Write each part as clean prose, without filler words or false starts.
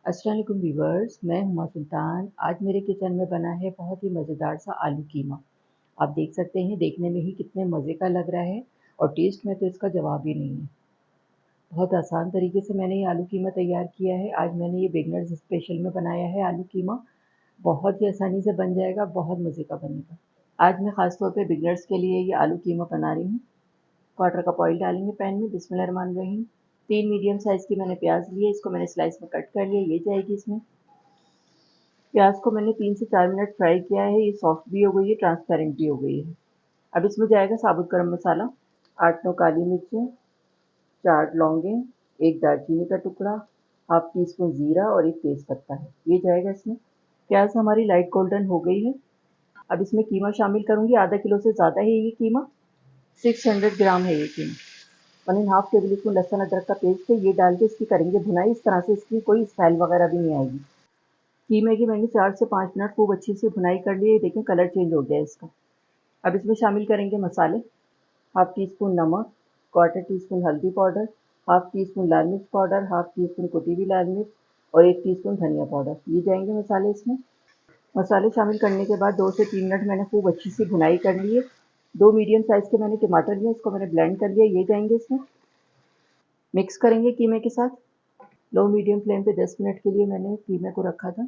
अस्सलाम वालेकुम व्यूवर्स, मैं हुमा सुल्तान। आज मेरे किचन में बना है बहुत ही मज़ेदार सा आलू कीमा। आप देख सकते हैं देखने में ही कितने मज़े का लग रहा है और टेस्ट में तो इसका जवाब ही नहीं है। बहुत आसान तरीके से मैंने ये आलू कीमा तैयार किया है। आज मैंने ये बिगनर्स स्पेशल में बनाया है आलू कीमा। बहुत ही आसानी से बन जाएगा, बहुत मज़े का बनेगा। आज मैं ख़ास तौर पे बिगनर्स के लिए ये आलू कीमा बना रही हूँ। क्वार्टर कप ऑयल डालेंगे पैन में। बिस्मिल्लाहिर्रहमानिर्रहीम। 3 मीडियम साइज़ की मैंने प्याज ली है, इसको मैंने स्लाइस में कट कर लिया। ये जाएगी इसमें। प्याज को मैंने 3 से 4 मिनट फ्राई किया है। ये सॉफ्ट भी हो गई है, ट्रांसपेरेंट भी हो गई है। अब इसमें जाएगा साबुत गरम मसाला, 8-9 काली मिर्चें, 4 लौंगे, 1 दालचीनी का टुकड़ा, हाफ टी स्पून ज़ीरा और 1 तेज़ पत्ता है। ये जाएगा इसमें। प्याज हमारी लाइट गोल्डन हो गई है। अब इसमें कीमा शामिल करूँगी। आधा किलो से ज़्यादा है ये कीमा, 600 ग्राम है ये कीमा। 1 एंड हाफ टेबल स्पून लहसुन अदरक का पेस्ट है, ये डाल के इसकी करेंगे भुनाई। इस तरह से इसकी कोई स्मेल वगैरह भी नहीं आएगी। कीमे की मैंने 4 से 5 मिनट खूब अच्छी से भुनाई कर ली है। देखें कलर चेंज हो गया है इसका। अब इसमें शामिल करेंगे मसाले। हाफ टी स्पून नमक, क्वार्टर टी स्पून हल्दी पाउडर, हाफ टी स्पून लाल मिर्च पाउडर, हाफ टी स्पून कुटी हुई लाल मिर्च और 1 टीस्पून धनिया पाउडर। ये जाएंगे मसाले इसमें। मसाले शामिल करने के बाद 2 से 3 मिनट मैंने खूब अच्छी सी भुनाई कर ली है। 2 मीडियम साइज़ के मैंने टमाटर लिए, इसको मैंने ब्लेंड कर लिया। ये जाएंगे इसमें। मिक्स करेंगे कीमे के साथ। लो मीडियम फ्लेम पे 10 मिनट के लिए मैंने कीमे को रखा था।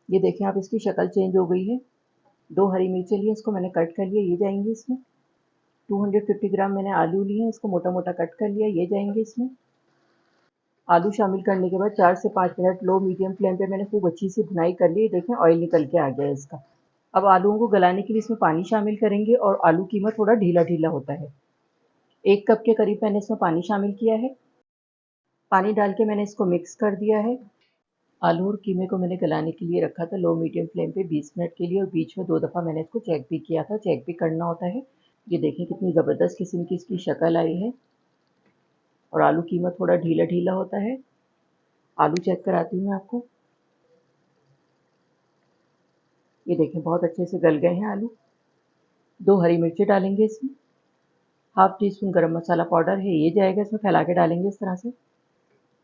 ये देखें आप, इसकी शक्ल चेंज हो गई है। 2 हरी मिर्चें ली, इसको मैंने कट कर लिया। ये जाएंगी इसमें। 250 ग्राम मैंने आलू लिए हैं, इसको मोटा मोटा कट कर लिया। ये जाएंगे इसमें। आलू शामिल करने के बाद 4 से 5 मिनट लो मीडियम फ्लेम पे मैंने खूब अच्छी सी भुनाई कर ली। देखें ऑयल निकल के आ गया है इसका। अब आलूओं को गलाने के लिए इसमें पानी शामिल करेंगे और आलू कीमा थोड़ा ढीला ढीला होता है। 1 कप के करीब मैंने इसमें पानी शामिल किया है। पानी डाल के मैंने इसको मिक्स कर दिया है। आलू और कीमे को मैंने गलाने के लिए रखा था लो मीडियम फ्लेम पे 20 मिनट के लिए, और बीच में 2 दफ़ा मैंने इसको चेक भी किया था। चेक भी करना होता है। ये देखें कितनी ज़बरदस्त किस्म की इसकी शक्ल आई है और आलू कीमा थोड़ा ढीला ढीला होता है। आलू चेक कराती हूँ मैं आपको। ये देखें बहुत अच्छे से गल गए हैं आलू। 2 हरी मिर्चें डालेंगे इसमें। हाफ टी स्पून गरम मसाला पाउडर है, ये जाएगा इसमें। फैला के डालेंगे इस तरह से।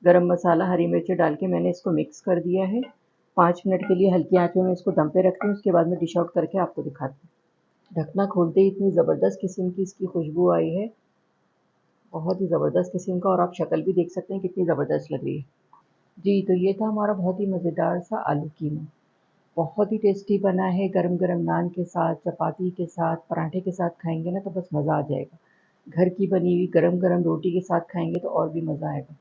गरम मसाला, हरी मिर्चें डाल के मैंने इसको मिक्स कर दिया है। 5 मिनट के लिए हल्की आंच में मैं इसको दम पे रखती हूँ। उसके बाद मैं डिश आउट करके आपको दिखाती हूँ। ढकना खोलते ही इतनी ज़बरदस्त किस्म की इसकी खुशबू आई है, बहुत ही ज़बरदस्त किस्म का। और आप शक्ल भी देख सकते हैं कितनी ज़बरदस्त लग रही है। जी, तो ये था हमारा बहुत ही मज़ेदार सा आलू कीमा। बहुत ही टेस्टी बना है। गरम गरम नान के साथ, चपाती के साथ, पराठे के साथ खाएंगे ना तो बस मज़ा आ जाएगा। घर की बनी हुई गरम गरम रोटी के साथ खाएंगे तो और भी मज़ा आएगा।